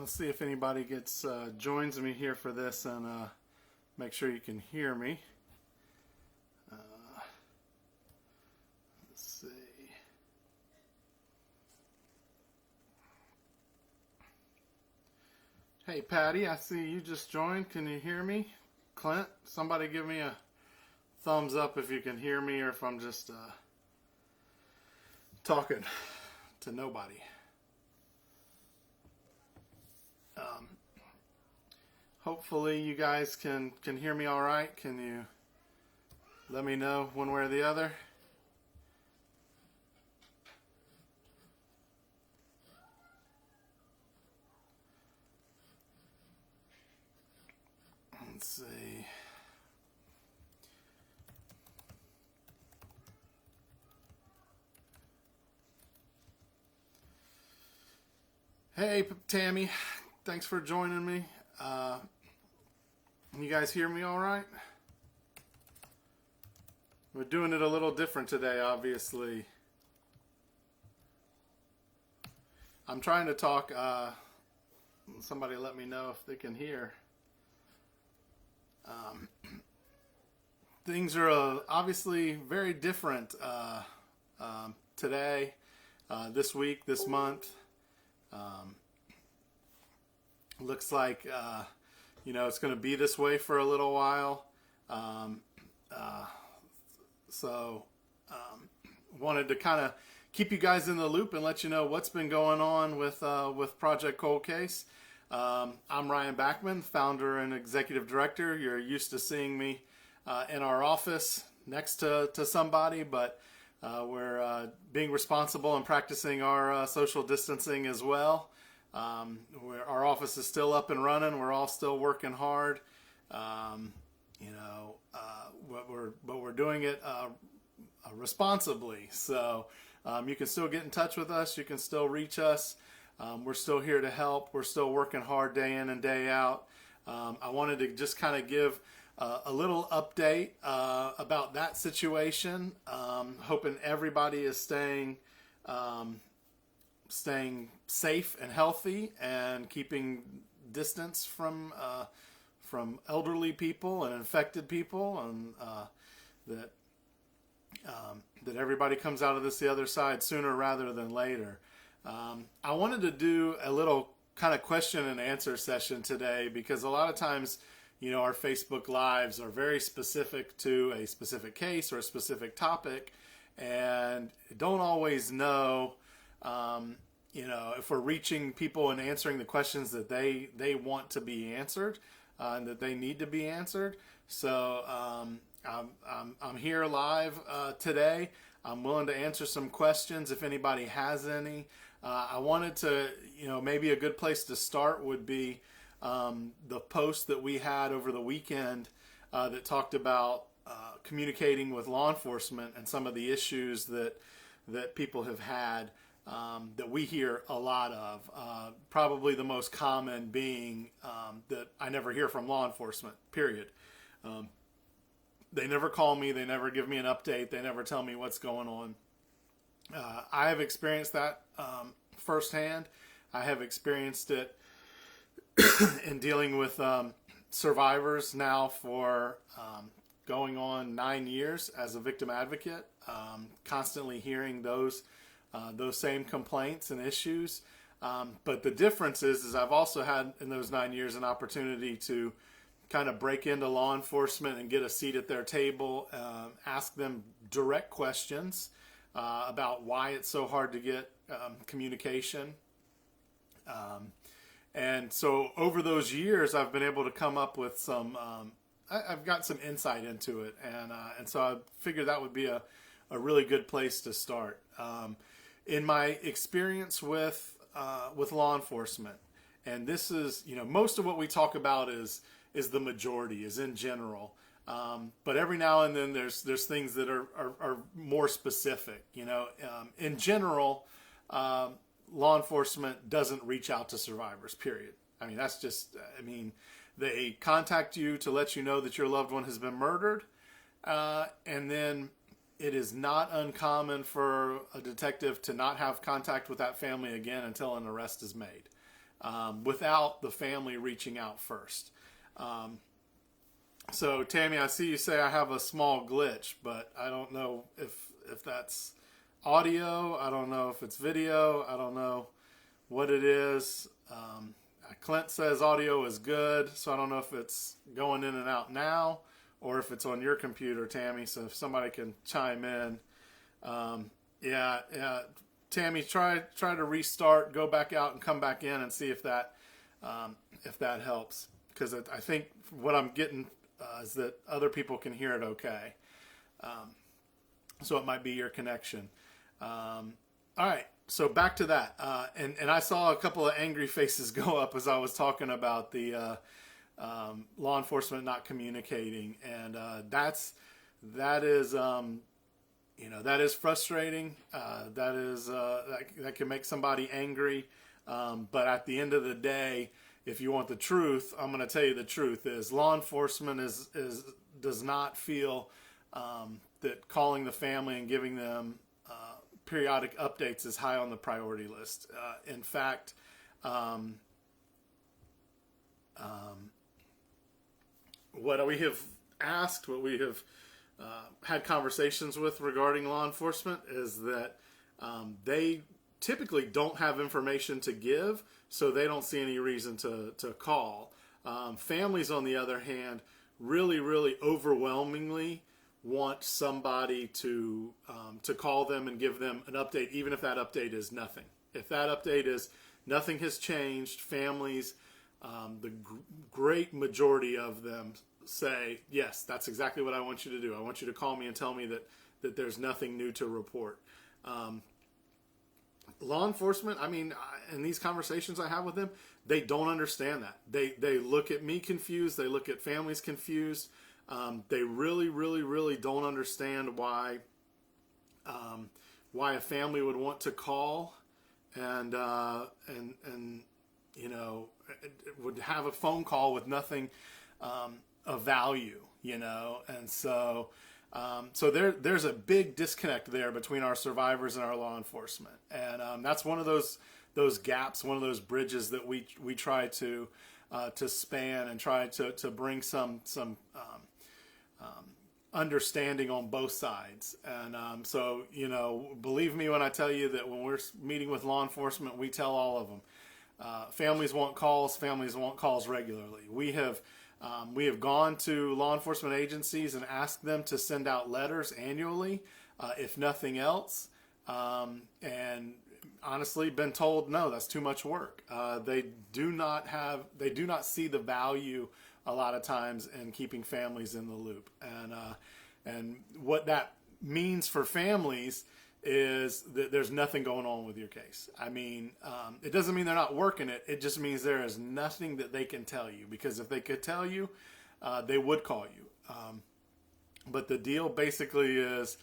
Let's see if anybody joins me here for this, and make sure you can hear me. Let's see. Hey Patty, I see you just joined. Can you hear me? Clint, somebody give me a thumbs up if you can hear me, or if I'm just talking to nobody. Hopefully you guys can hear me all right. Can you let me know one way or the other? Let's see. Hey Tammy, thanks for joining me. You guys hear me all right? We're doing it a little different today, obviously. I'm trying to talk. Somebody let me know if they can hear. Things are obviously very different today, this week, this month. Looks like it's going to be this way for a little while. So wanted to kind of keep you guys in the loop and let you know what's been going on with Project Cold Case. I'm Ryan Backmann, founder and executive director. You're used to seeing me in our office next to somebody, but we're being responsible and practicing our social distancing as well. Our office is still up and running. We're all still working hard, but we're doing it responsibly. So you can still get in touch with us. You can still reach us. We're still here to help. We're still working hard day in and day out. I wanted to just kind of give a little update about that situation. Hoping everybody is staying safe and healthy and keeping distance from elderly people and infected people, and that everybody comes out of this the other side sooner rather than later. I wanted to do a little kind of question and answer session today, because a lot of times, our Facebook Lives are very specific to a specific case or a specific topic, and don't always know if we're reaching people and answering the questions that they want to be answered, and that they need to be answered. So I'm here live today. I'm willing to answer some questions if anybody has any. I wanted to, maybe a good place to start would be the post that we had over the weekend that talked about communicating with law enforcement and some of the issues that people have had. That we hear a lot of. Probably the most common being that I never hear from law enforcement, period. They never call me. They never give me an update. They never tell me what's going on. I have experienced that firsthand. I have experienced it in dealing with survivors now for going on 9 years as a victim advocate, constantly hearing those same complaints and issues. But the difference is I've also had in those 9 years an opportunity to kind of break into law enforcement and get a seat at their table, ask them direct questions about why it's so hard to get communication. And so over those years, I've been able to come up with some, I've got some insight into it. And so I figured that would be a really good place to start. In my experience with law enforcement, and this is, most of what we talk about is the majority, is in general. But every now and then there's things that are more specific. In general, law enforcement doesn't reach out to survivors, period. That's just, they contact you to let you know that your loved one has been murdered. And then it is not uncommon for a detective to not have contact with that family again until an arrest is made. without the family reaching out first. So Tammy, I see you say I have a small glitch, but I don't know if that's audio. I don't know if it's video. I don't know what it is. Clint says audio is good, so I don't know if it's going in and out now or if it's on your computer, Tammy. So if somebody can chime in. Yeah. Tammy, try to restart, go back out and come back in and see if that helps. Because I think what I'm getting is that other people can hear it okay. So it might be your connection. All right. So back to that. And I saw a couple of angry faces go up as I was talking about the law enforcement not communicating. And that is frustrating. That can make somebody angry. But at the end of the day, if you want the truth, I'm going to tell you the truth is law enforcement does not feel that calling the family and giving them periodic updates is high on the priority list. In fact, what we have asked, what we have had conversations with regarding law enforcement is that they typically don't have information to give, so they don't see any reason to call. Families, on the other hand, really, really overwhelmingly want somebody to call them and give them an update, even if that update is nothing. If that update is nothing has changed, families, the great majority of them say, yes, that's exactly what I want you to do. I want you to call me and tell me that there's nothing new to report. Law enforcement, I mean, in these conversations I have with them, they don't understand that. They look at me confused. They look at families confused. They really, really, really don't understand why a family would want to call and would have a phone call with nothing of value, and so there's a big disconnect there between our survivors and our law enforcement, and that's one of those gaps, one of those bridges that we try to span and try to bring some understanding on both sides. And so believe me when I tell you that when we're meeting with law enforcement, we tell all of them, families want calls regularly. We have gone to law enforcement agencies and asked them to send out letters annually, if nothing else, and honestly been told, no, that's too much work. They do not see the value a lot of times in keeping families in the loop. And what that means for families is that there's nothing going on with your case. I mean, it doesn't mean they're not working it. It just means there is nothing that they can tell you, because if they could tell you, they would call you. But the deal basically is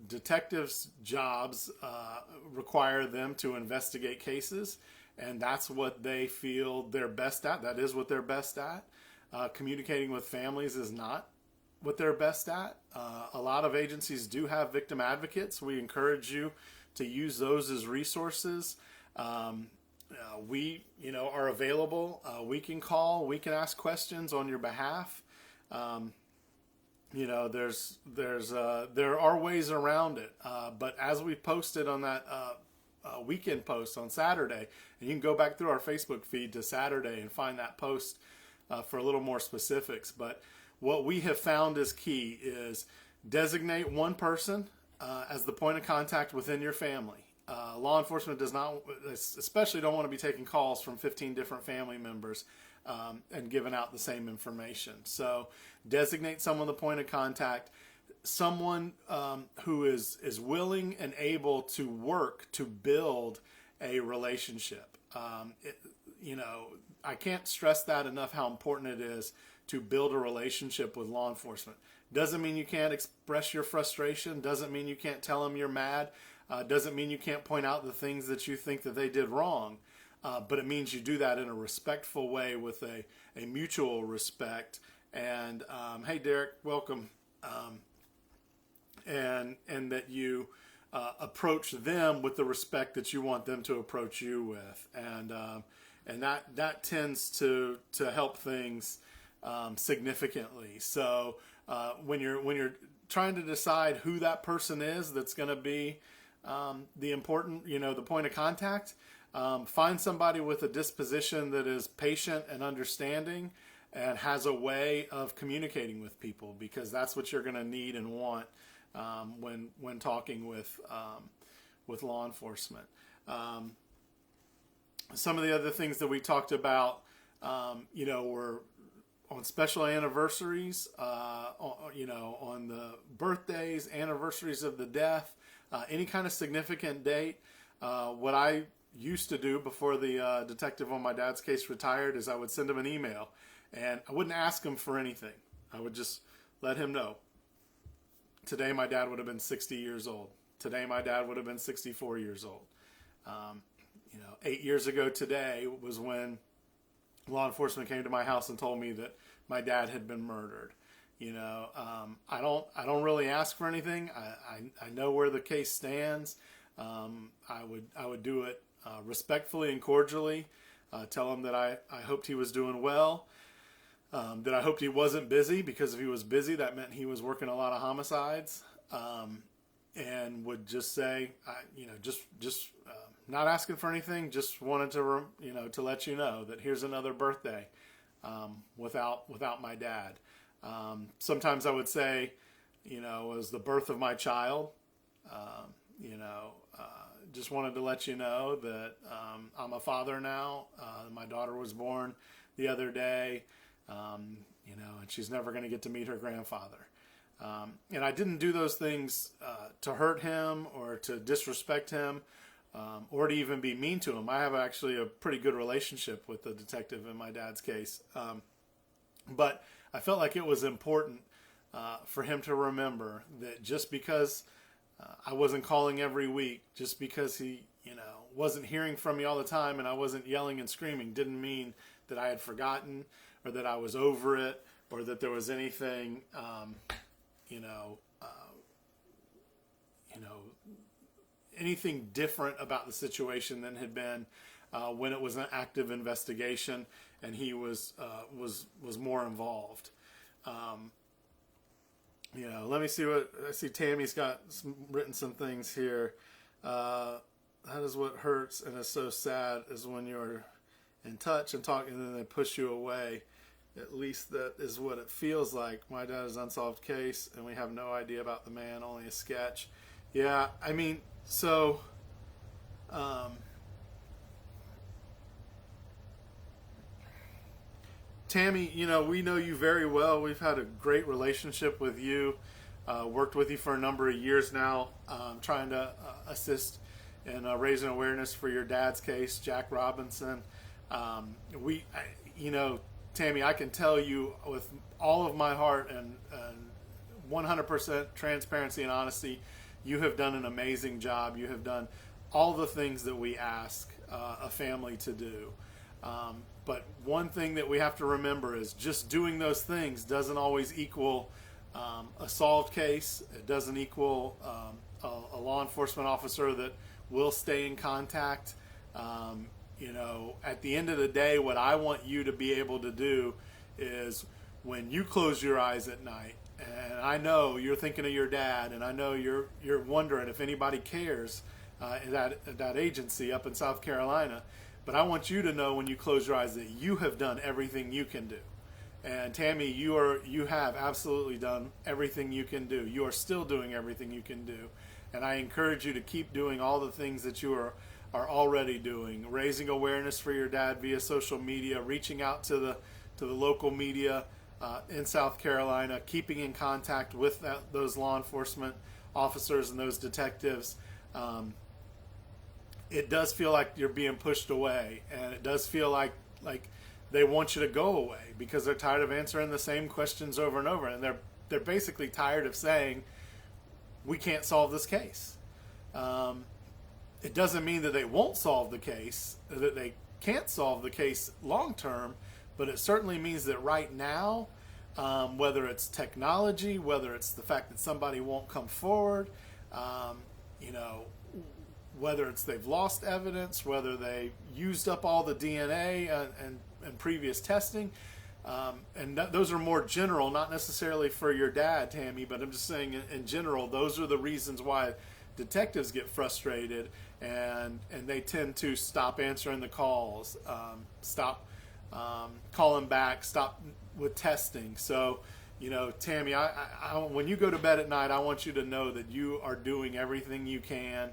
detectives' jobs require them to investigate cases, and that's what they feel they're best at. That is what they're best at. Communicating with families is not what they're best at. A lot of agencies do have victim advocates. We encourage you to use those as resources. We are available. We can call. We can ask questions on your behalf. There are ways around it. But as we posted on that weekend post on Saturday, and you can go back through our Facebook feed to Saturday and find that post for a little more specifics. But what we have found is key is designate one person as the point of contact within your family. Law enforcement does not, especially don't want to be taking calls from 15 different family members and giving out the same information. So designate someone the point of contact, someone who is willing and able to work to build a relationship. I can't stress that enough, how important it is to build a relationship with law enforcement. Doesn't mean you can't express your frustration. Doesn't mean you can't tell them you're mad. Doesn't mean you can't point out the things that you think that they did wrong. But it means you do that in a respectful way with a mutual respect. And hey, Derek, welcome. And that you approach them with the respect that you want them to approach you with, and that tends to help things significantly. So when you're trying to decide who that person is that's going to be the important, the point of contact, find somebody with a disposition that is patient and understanding and has a way of communicating with people, because that's what you're going to need and want when talking with law enforcement. Some of the other things that we talked about, were on special anniversaries, on the birthdays, anniversaries of the death, any kind of significant date. What I used to do before the detective on my dad's case retired is I would send him an email, and I wouldn't ask him for anything. I would just let him know. Today my dad would have been 60 years old. Today my dad would have been 64 years old. 8 years ago today was when law enforcement came to my house and told me that my dad had been murdered. I don't really ask for anything. I know where the case stands. I would do it respectfully and cordially. Tell him that I hoped he was doing well. That I hoped he wasn't busy, because if he was busy, that meant he was working a lot of homicides. And would just say, just not asking for anything, just wanted to, to let you know that here's another birthday without my dad. Sometimes I would say, it was the birth of my child. Just wanted to let you know that I'm a father now. My daughter was born the other day, and she's never going to get to meet her grandfather. And I didn't do those things to hurt him or to disrespect him, or to even be mean to him. I have actually a pretty good relationship with the detective in my dad's case. But I felt like it was important for him to remember that just because I wasn't calling every week, just because he, wasn't hearing from me all the time and I wasn't yelling and screaming, didn't mean that I had forgotten or that I was over it or that there was anything, anything different about the situation than had been when it was an active investigation and he was more involved. Let me see what I see. Tammy's got written some things here. That is what hurts and is so sad, is when you're in touch and talking and then they push you away. At least that is what it feels like. My dad is an unsolved case and we have no idea about the man, only a sketch. Yeah, I mean, so Tammy, we know you very well. We've had a great relationship with you. Worked with you for a number of years now, trying to assist in raising awareness for your dad's case, Jack Robinson. Tammy, I can tell you with all of my heart and 100% transparency and honesty, you have done an amazing job. You have done all the things that we ask a family to do. But one thing that we have to remember is just doing those things doesn't always equal a solved case. It doesn't equal a law enforcement officer that will stay in contact. At the end of the day, what I want you to be able to do is when you close your eyes at night, and I know you're thinking of your dad, and I know you're wondering if anybody cares at that agency up in South Carolina, but I want you to know when you close your eyes that you have done everything you can do. And Tammy, you have absolutely done everything you can do. You are still doing everything you can do. And I encourage you to keep doing all the things that you are already doing, raising awareness for your dad via social media, reaching out to the local media in South Carolina, keeping in contact with those law enforcement officers and those detectives. It does feel like you're being pushed away, and it does feel like they want you to go away because they're tired of answering the same questions over and over, and they're basically tired of saying, we can't solve this case. It doesn't mean that they won't solve the case, that they can't solve the case long term, but it certainly means that right now, whether it's technology, whether it's the fact that somebody won't come forward, you know, whether it's they've lost evidence, whether they used up all the DNA and previous testing. Those are more general, not necessarily for your dad, Tammy, but I'm just saying in general, those are the reasons why detectives get frustrated and they tend to stop answering the calls, stop calling back, stop with testing. So, you know, Tammy, I, when you go to bed at night, I want you to know that you are doing everything you can.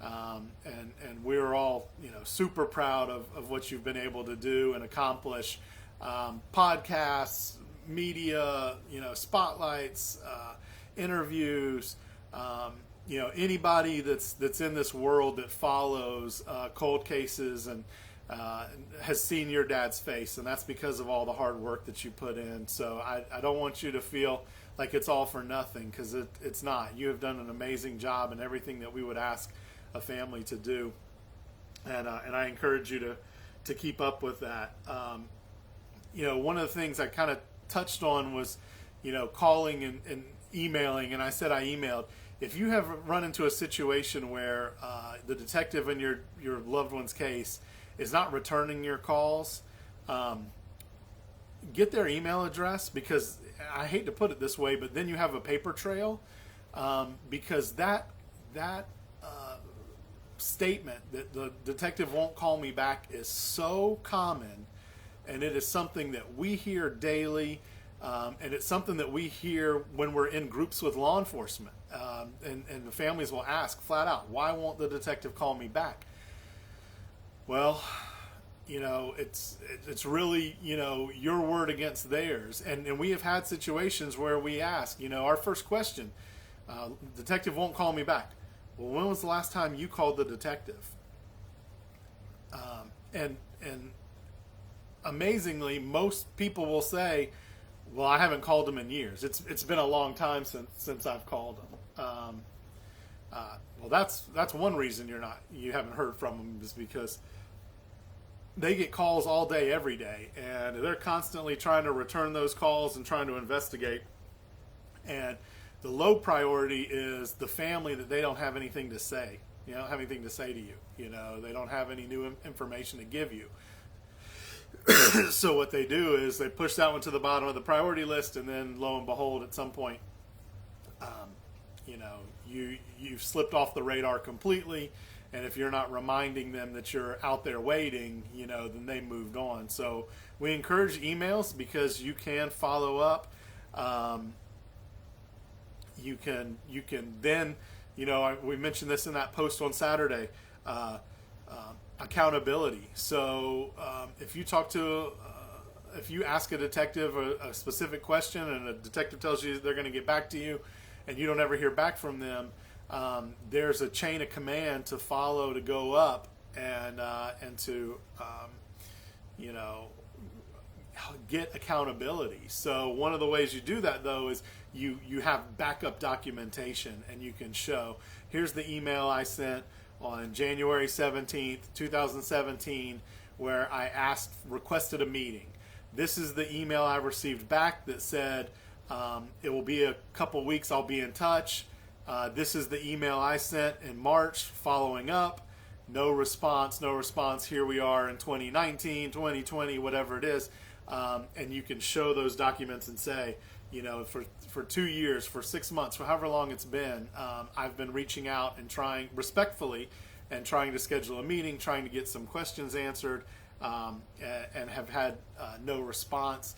And we're all, you know, super proud of what you've been able to do and accomplish. Podcasts, media, you know, spotlights, interviews, you know, anybody that's in this world that follows cold cases and has seen your dad's face, and that's because of all the hard work that you put in. So I don't want you to feel like it's all for nothing, because it's not. You have done an amazing job in everything that we would ask a family to do, and I encourage you to keep up with that. You know, one of the things I kind of touched on was, you know, calling and emailing, and I said I emailed. If you have run into a situation where the detective in your loved one's case is not returning your calls, get their email address, because I hate to put it this way, but then you have a paper trail, because that statement that the detective won't call me back is so common, and it is something that we hear daily, and it's something that we hear when we're in groups with law enforcement, and the families will ask flat out, why won't the detective call me back? Well, you know, it's really, you know, your word against theirs, and we have had situations where we ask, you know, our first question, detective won't call me back. Well, when was the last time you called the detective? And amazingly, most people will say, well, I haven't called him in years. It's been a long time since I've called him. Well, that's one reason you haven't heard from them, is because they get calls all day, every day, and they're constantly trying to return those calls and trying to investigate. And the low priority is the family that they don't have anything to say. You don't have anything to say to you. You know, they don't have any new information to give you. So what they do is they push that one to the bottom of the priority list, and then lo and behold, at some point, you know, you've slipped off the radar completely. And if you're not reminding them that you're out there waiting, you know, then they moved on. So we encourage emails, because you can follow up. You can then, you know, we mentioned this in that post on Saturday, accountability. So if you if you ask a detective a specific question, and a detective tells you they're going to get back to you, and you don't ever hear back from them, there's a chain of command to follow, to go up and to you know, get accountability. So one of the ways you do that, though, is you have backup documentation, and you can show, here's the email I sent on January 17th, 2017, where I requested a meeting. This is the email I received back that said, it will be a couple weeks, I'll be in touch. This is the email I sent in March following up. No response. Here we are in 2019, 2020, whatever it is. And you can show those documents and say, you know, for 2 years, for 6 months, for however long it's been, I've been reaching out and trying respectfully and trying to schedule a meeting, trying to get some questions answered, and have had no response.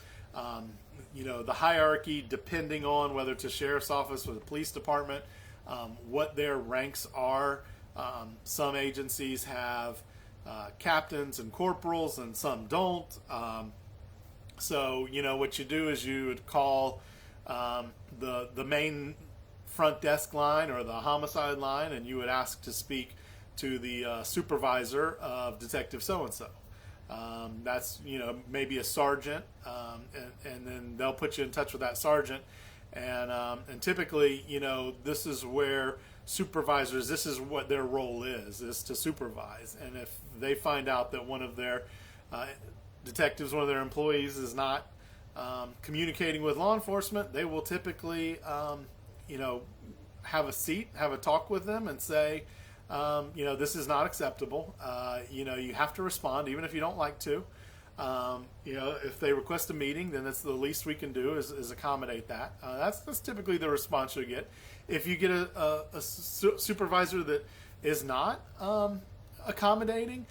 You know, the hierarchy, depending on whether it's a sheriff's office or the police department, what their ranks are. Some agencies have captains and corporals, and some don't. So, you know, what you do is you would call the main front desk line or the homicide line, and you would ask to speak to the supervisor of Detective so-and-so. That's, you know, maybe a sergeant, and then they'll put you in touch with that sergeant. And typically, you know, this is where supervisors, this is what their role is to supervise. And if they find out that one of their detectives, one of their employees is not communicating with law enforcement, they will typically, you know, have a seat, have a talk with them, and say, this is not acceptable. You have to respond, even if you don't like to. If they request a meeting, then that's the least we can do is accommodate that. That's typically the response you get. If you get a supervisor that is not accommodating,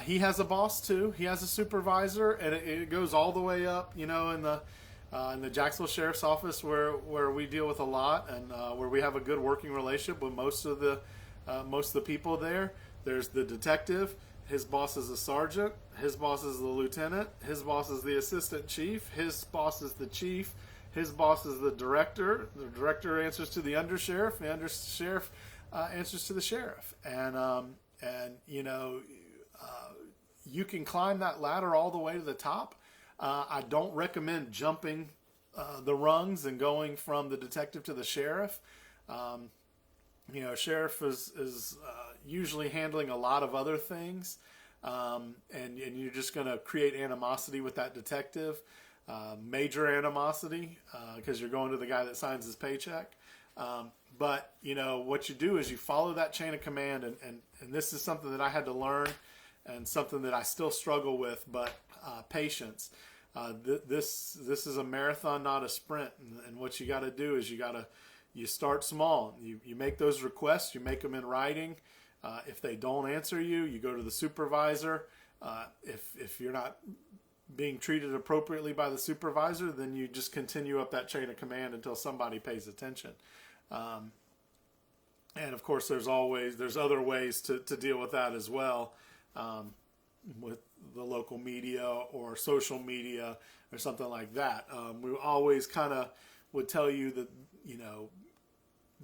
he has a boss too. He has a supervisor, and it goes all the way up. In the Jacksonville Sheriff's Office, where we deal with a lot, and where we have a good working relationship with most of the people there. There's the detective. His boss is a sergeant. His boss is the lieutenant. His boss is the assistant chief. His boss is the chief. His boss is the director. The director answers to the undersheriff. The undersheriff answers to the sheriff. And you can climb that ladder all the way to the top. I don't recommend jumping the rungs and going from the detective to the sheriff. Sheriff is usually handling a lot of other things, and you're just going to create animosity with that detective, major animosity, because you're going to the guy that signs his paycheck. But what you do is you follow that chain of command, and this is something that I had to learn, and something that I still struggle with. But patience. This is a marathon, not a sprint. And what you got to do is you start small. You make those requests. You make them in writing. If they don't answer you, you go to the supervisor. If you're not being treated appropriately by the supervisor, then you just continue up that chain of command until somebody pays attention. And of course, there's other ways to deal with that as well, with the local media or social media or something like that. We always kind of would tell you that,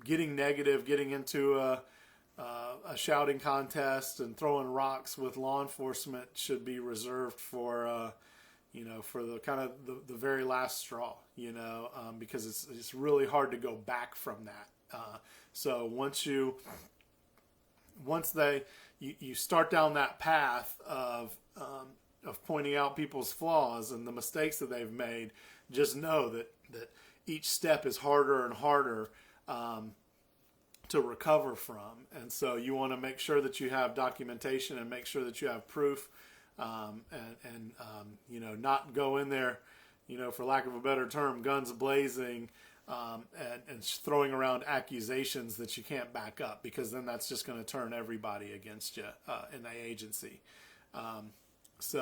getting negative, getting into a shouting contest and throwing rocks with law enforcement should be reserved for the kind of the very last straw, because it's really hard to go back from that. So once you start down that path of pointing out people's flaws and the mistakes that they've made, just know that each step is harder and harder to recover from. And so you want to make sure that you have documentation and make sure that you have proof, and not go in there, for lack of a better term, guns blazing, and throwing around accusations that you can't back up, because then that's just going to turn everybody against you in the agency. As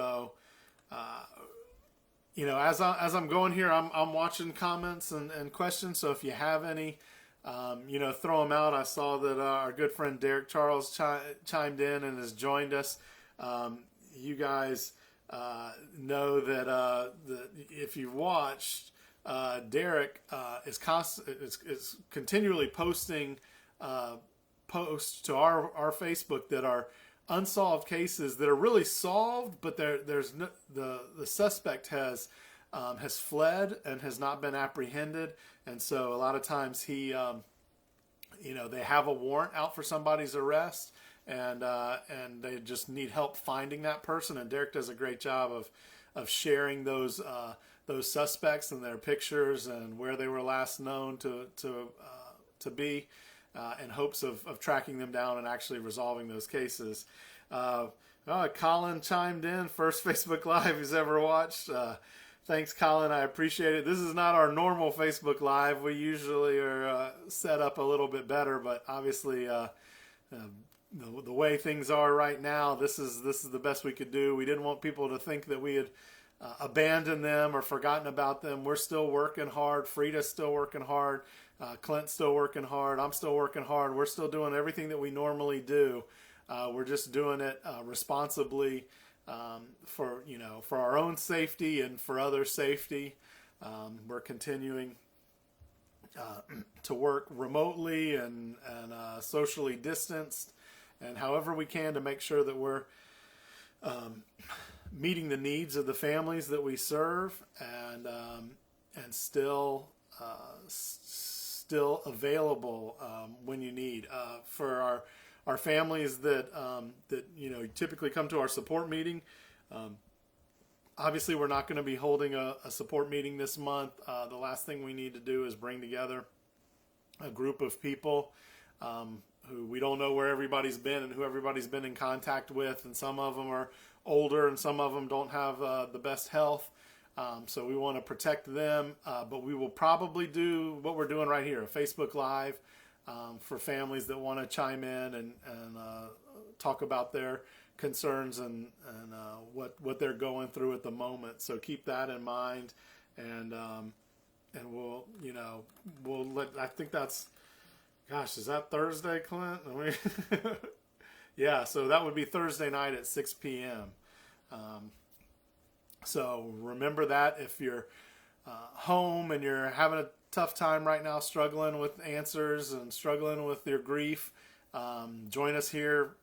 I'm going here, I'm watching comments and questions. So if you have any, throw them out. I saw that our good friend Derek Charles chimed in and has joined us. You guys know that if you've watched, Derek is continually posting posts to our Facebook that are unsolved cases that are really solved, but there's no, the suspect has fled and has not been apprehended, and so a lot of times they have a warrant out for somebody's arrest, and they just need help finding that person. And Derek does a great job of sharing those suspects and their pictures and where they were last known to be, in hopes of tracking them down and actually resolving those cases. Colin chimed in, first Facebook Live he's ever watched. Thanks, Colin. I appreciate it. This is not our normal Facebook Live. We usually are set up a little bit better, but obviously the way things are right now, this is the best we could do. We didn't want people to think that we had abandoned them or forgotten about them. We're still working hard. Frida's still working hard. Clint's still working hard. I'm still working hard. We're still doing everything that we normally do. We're just doing it responsibly, for our own safety and for other safety. We're continuing to work remotely and socially distanced, and however we can to make sure that we're meeting the needs of the families that we serve, and still available when you need. For our families that typically come to our support meeting, obviously we're not going to be holding a support meeting this month. The last thing we need to do is bring together a group of people who we don't know where everybody's been and who everybody's been in contact with, and some of them are older and some of them don't have the best health. So we want to protect them, but we will probably do what we're doing right here, a Facebook Live for families that want to chime in and talk about their concerns and what they're going through at the moment. So keep that in mind, and we'll let. I think that's, gosh, is that Thursday, Clint? Yeah, so that would be Thursday night at 6 p.m. So remember that if you're home and you're having a tough time right now, struggling with answers and struggling with your grief, join us here,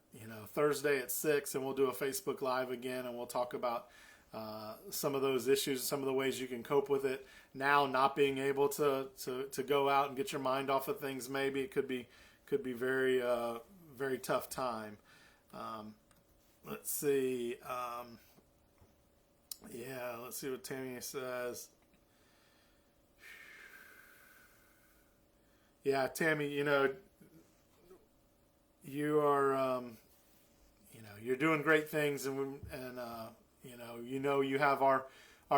Thursday at 6, and we'll do a Facebook Live again, and we'll talk about some of those issues, some of the ways you can cope with it now, not being able to go out and get your mind off of things. Maybe it could be very very tough time. Let's see. Let's see what Tammy says. Yeah, Tammy, you are, you're doing great things, and you have our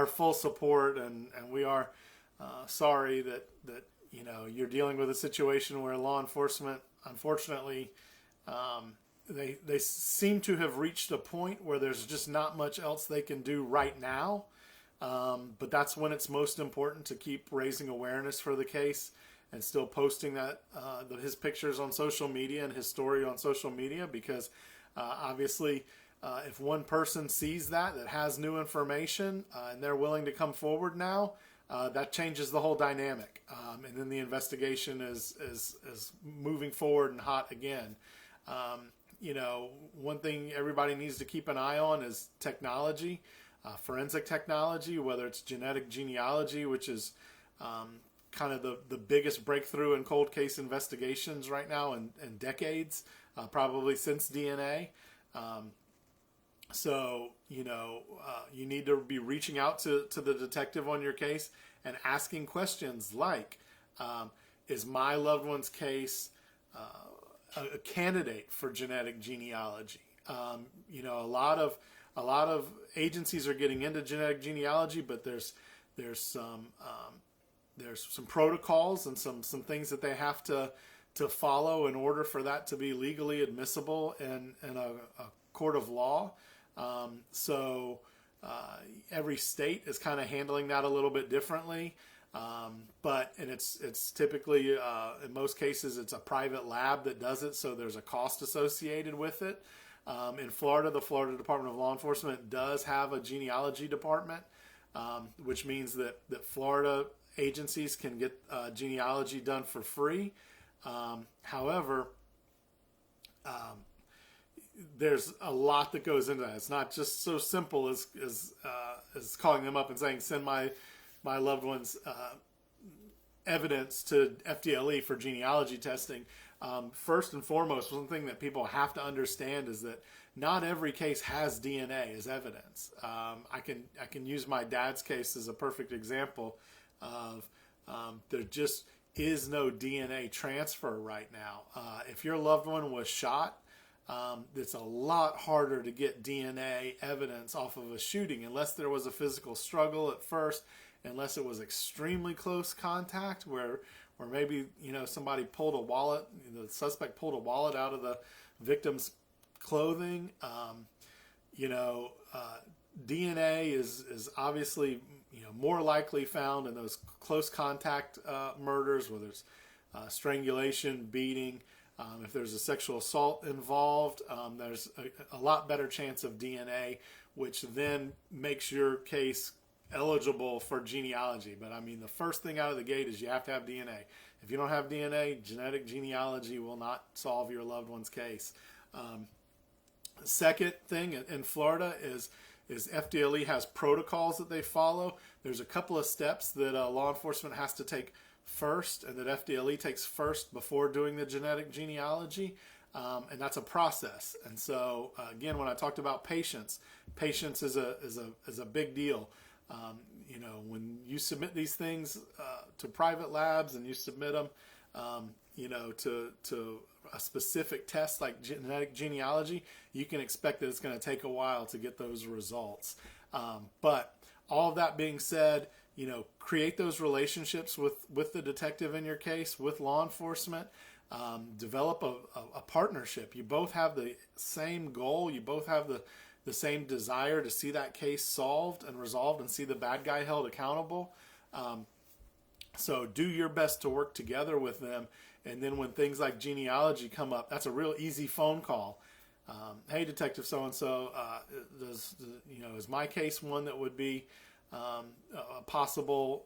full support, and we are sorry that you're dealing with a situation where law enforcement, unfortunately, they seem to have reached a point where there's just not much else they can do right now. But that's when it's most important to keep raising awareness for the case and still posting his pictures on social media and his story on social media, because obviously if one person sees that has new information and they're willing to come forward now, that changes the whole dynamic, and then the investigation is moving forward and hot again. One thing everybody needs to keep an eye on is technology, forensic technology, whether it's genetic genealogy, which is kind of the biggest breakthrough in cold case investigations right now in decades, probably since DNA. So you need to be reaching out to the detective on your case and asking questions like, is my loved one's case a candidate for genetic genealogy? A lot of agencies are getting into genetic genealogy, but there's some protocols and some things that they have to follow in order for that to be legally admissible in a court of law. So every state is kind of handling that a little bit differently. But it's typically, in most cases, it's a private lab that does it, so there's a cost associated with it. In Florida, the Florida Department of Law Enforcement does have a genealogy department, which means that Florida agencies can get genealogy done for free. However, there's a lot that goes into that. It's not just so simple as calling them up and saying, send my loved one's evidence to FDLE for genealogy testing. First and foremost, one thing that people have to understand is that not every case has DNA as evidence. I can use my dad's case as a perfect example of there just is no DNA transfer right now. If your loved one was shot, it's a lot harder to get DNA evidence off of a shooting unless there was a physical struggle at first, unless it was extremely close contact where maybe somebody pulled a wallet, the suspect pulled a wallet out of the victim's clothing. DNA is obviously more likely found in those close contact murders, where there's strangulation, beating. If there's a sexual assault involved, there's a lot better chance of DNA, which then makes your case eligible for genealogy. But I mean, the first thing out of the gate is you have to have DNA. If you don't have DNA, genetic genealogy will not solve your loved one's case. Second thing in Florida is FDLE has protocols that they follow. There's a couple of steps that law enforcement has to take first, and that FDLE takes first before doing the genetic genealogy, and that's a process. And so again, when I talked about patience is a big deal. When you submit these things to private labs and you submit them to a specific test like genetic genealogy, you can expect that it's going to take a while to get those results. But all of that being said, create those relationships with the detective in your case, with law enforcement. Develop a partnership. You both have the same goal. You both have the same desire to see that case solved and resolved and see the bad guy held accountable. So do your best to work together with them. And then when things like genealogy come up, that's a real easy phone call. Hey, Detective so-and-so, is my case one that would be a possible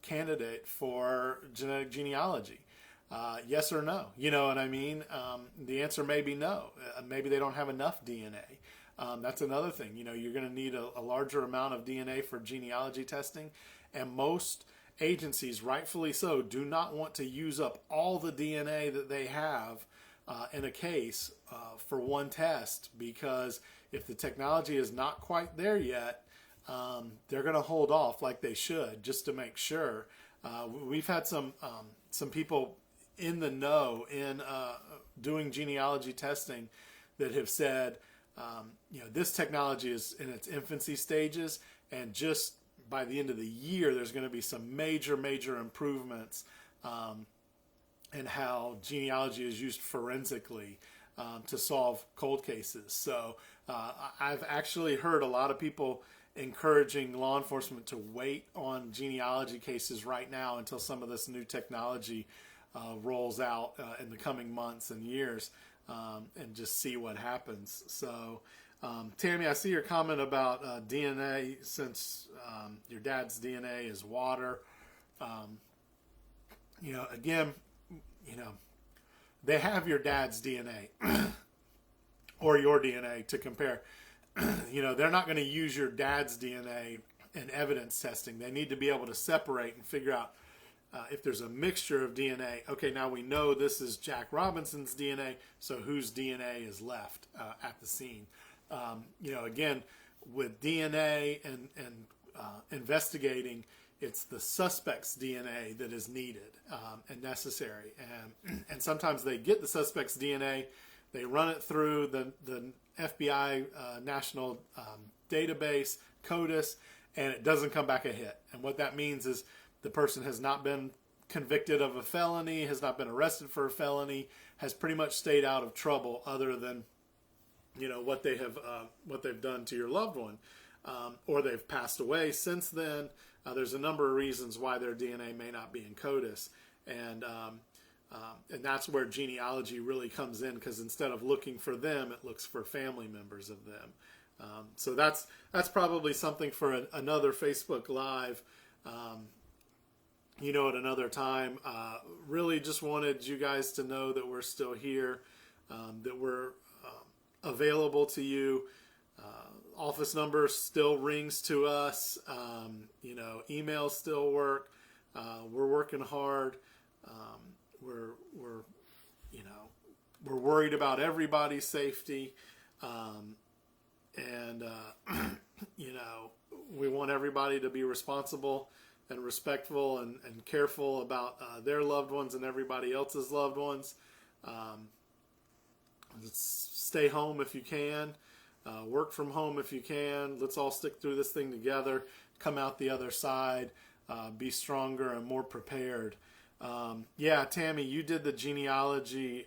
candidate for genetic genealogy? Yes or no? You know what I mean? The answer may be no. Maybe they don't have enough DNA. That's another thing. You're going to need a larger amount of DNA for genealogy testing. And most agencies, rightfully so, do not want to use up all the DNA that they have in a case for one test, because if the technology is not quite there yet, they're going to hold off like they should, just to make sure. We've had some people in the know in doing genealogy testing that have said, this technology is in its infancy stages, and just by the end of the year, there's going to be some major improvements in how genealogy is used forensically to solve cold cases. So I've actually heard a lot of people encouraging law enforcement to wait on genealogy cases right now until some of this new technology rolls out in the coming months and years, and just see what happens. So, Tammy, I see your comment about DNA, since your dad's DNA is water. Again, they have your dad's DNA or your DNA to compare. They're not going to use your dad's DNA in evidence testing. They need to be able to separate and figure out if there's a mixture of DNA. Okay, now we know this is Jack Robinson's DNA, so whose DNA is left at the scene? Again, with DNA and investigating, it's the suspect's DNA that is needed and necessary. And sometimes they get the suspect's DNA, they run it through the FBI national database, CODIS, and it doesn't come back a hit. And what that means is the person has not been convicted of a felony, has not been arrested for a felony, has pretty much stayed out of trouble, other than what they've done to your loved one, or they've passed away since then. There's a number of reasons why their DNA may not be in CODIS, and that's where genealogy really comes in, because instead of looking for them, it looks for family members of them. So that's probably something for another Facebook Live. At another time. Really just wanted you guys to know that we're still here, that we're available to you. Office number still rings to us. Emails still work. We're working hard. We're worried about everybody's safety. We want everybody to be responsible and respectful and careful about their loved ones and everybody else's loved ones. Stay home if you can. Work from home if you can. Let's all stick through this thing together. Come out the other side. Be stronger and more prepared. Tammy, you did the genealogy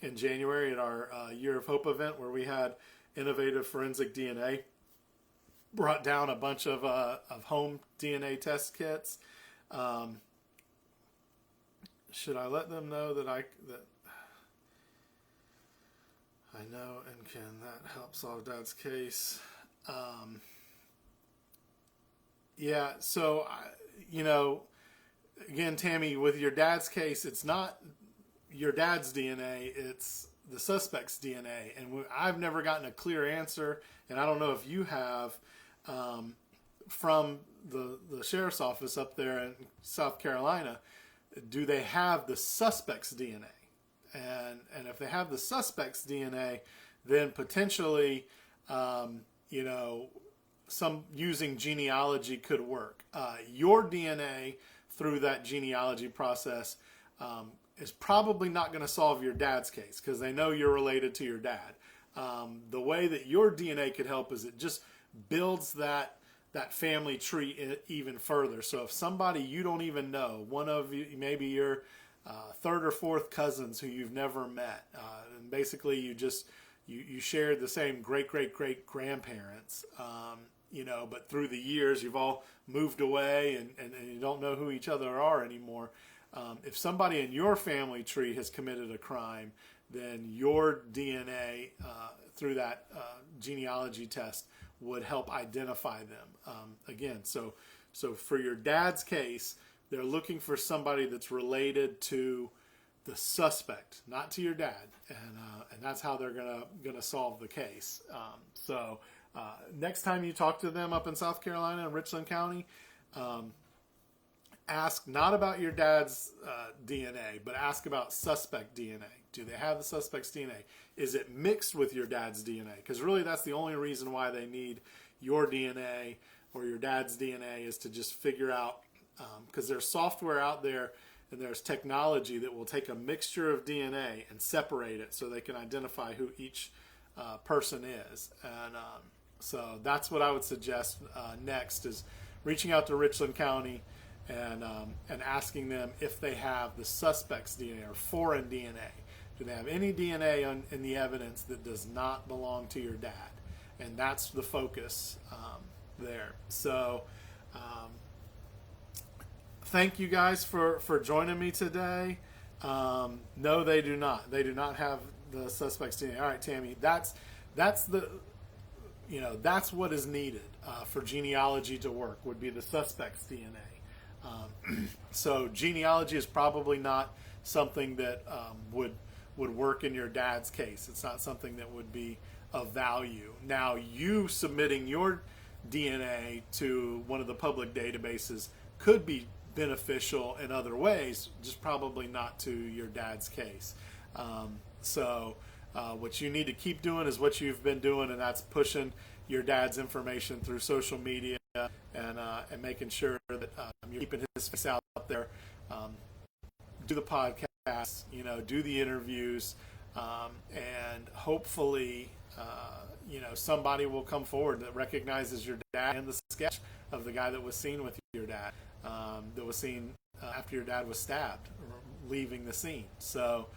in January at our Year of Hope event, where we had innovative forensic DNA. Brought down a bunch of home DNA test kits. Should I let them know that I know and can that help solve Dad's case? So again, Tammy, with your dad's case, it's not your dad's DNA, it's the suspect's DNA, and I've never gotten a clear answer, and I don't know if you have. From the sheriff's office up there in South Carolina, do they have the suspect's DNA? And if they have the suspect's DNA, then potentially, some using genealogy could work. Your DNA through that genealogy process, is probably not going to solve your dad's case because they know you're related to your dad. The way that your DNA could help is it just builds that family tree even further. So if somebody you don't even know, one of you, maybe your third or fourth cousins who you've never met, and basically you shared the same great grandparents, but through the years you've all moved away and you don't know who each other are anymore. If somebody in your family tree has committed a crime, then your DNA through that genealogy test would help identify them. Again, so for your dad's case, they're looking for somebody that's related to the suspect, not to your dad, and that's how they're gonna solve the case. Next time you talk to them up in South Carolina in Richland County, ask not about your dad's DNA, but ask about suspect DNA. Do they have the suspect's DNA? Is it mixed with your dad's DNA? Because really that's the only reason why they need your DNA or your dad's DNA, is to just figure out, because there's software out there and there's technology that will take a mixture of DNA and separate it so they can identify who each person is. And so that's what I would suggest next, is reaching out to Richland County and asking them if they have the suspect's DNA or foreign DNA. Do they have any DNA in the evidence that does not belong to your dad? And that's the focus there. So thank you guys for joining me today. No, they do not. They do not have the suspect's DNA. All right, Tammy, that's what is needed for genealogy to work, would be the suspect's DNA. So genealogy is probably not something that would work in your dad's case. It's not something that would be of value. Now, you submitting your DNA to one of the public databases could be beneficial in other ways, just probably not to your dad's case. What you need to keep doing is what you've been doing, and that's pushing your dad's information through social media and making sure that you're keeping his face out there. Do the podcast, do the interviews, and hopefully, somebody will come forward that recognizes your dad and the sketch of the guy that was seen with your dad, that was seen after your dad was stabbed, leaving the scene. So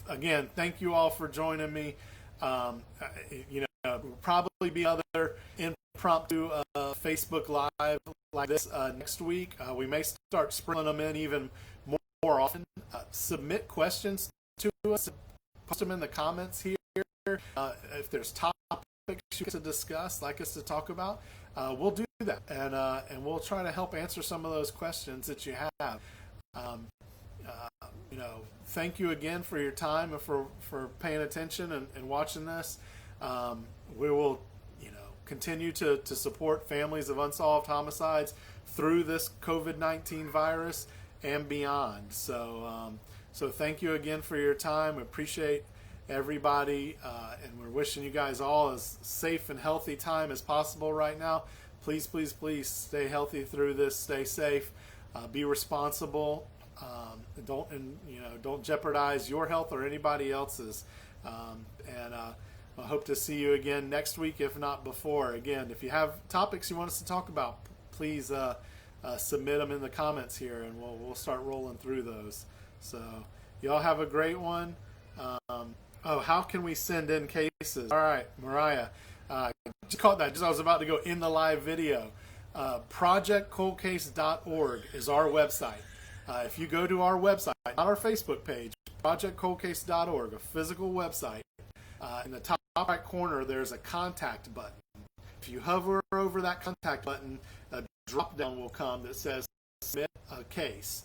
again, thank you all for joining me. Will probably be other impromptu Facebook Live like this next week. We may start sprinkling them in even more often. Submit questions to us. Post them in the comments here. If there's topics you to discuss, like us to talk about, we'll do that, and we'll try to help answer some of those questions that you have. Thank you again for your time and for paying attention and watching this. We will, continue to support families of unsolved homicides through this COVID-19 virus and beyond. So thank you again for your time. We appreciate everybody, and we're wishing you guys all as safe and healthy time as possible right now. Please, please, please stay healthy through this. Stay safe. Be responsible. Don't jeopardize your health or anybody else's. I hope to see you again next week, if not before. Again, if you have topics you want us to talk about, please submit them in the comments here, and we'll start rolling through those. So y'all have a great one. How can we send in cases? All right, Mariah, just caught that. I was about to go in the live video. ProjectColdCase.org is our website. If you go to our website, not our Facebook page, ProjectColdCase.org, a physical website, in the top right corner, there's a contact button. If you hover over that contact button, a drop down will come that says submit a case.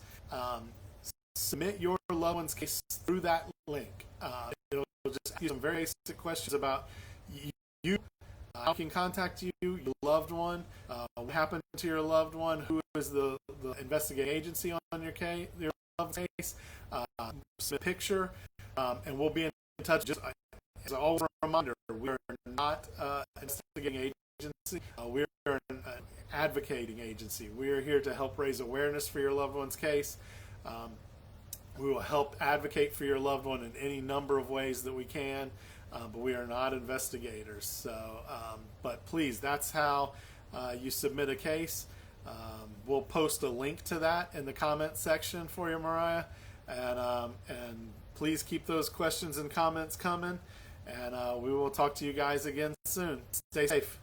Submit your loved one's case through that link. It'll just ask you some very basic questions about you, how can contact you, your loved one, what happened to your loved one, who is the investigating agency on your case, your loved case, submit a picture, and we'll be in touch. Just as always, a reminder, we are not an investigating agency. We are an advocating agency. We are here to help raise awareness for your loved one's case. We will help advocate for your loved one in any number of ways that we can, but we are not investigators. So, but please, that's how you submit a case. We'll post a link to that in the comment section for you, Mariah, and please keep those questions and comments coming, and we will talk to you guys again soon. Stay safe.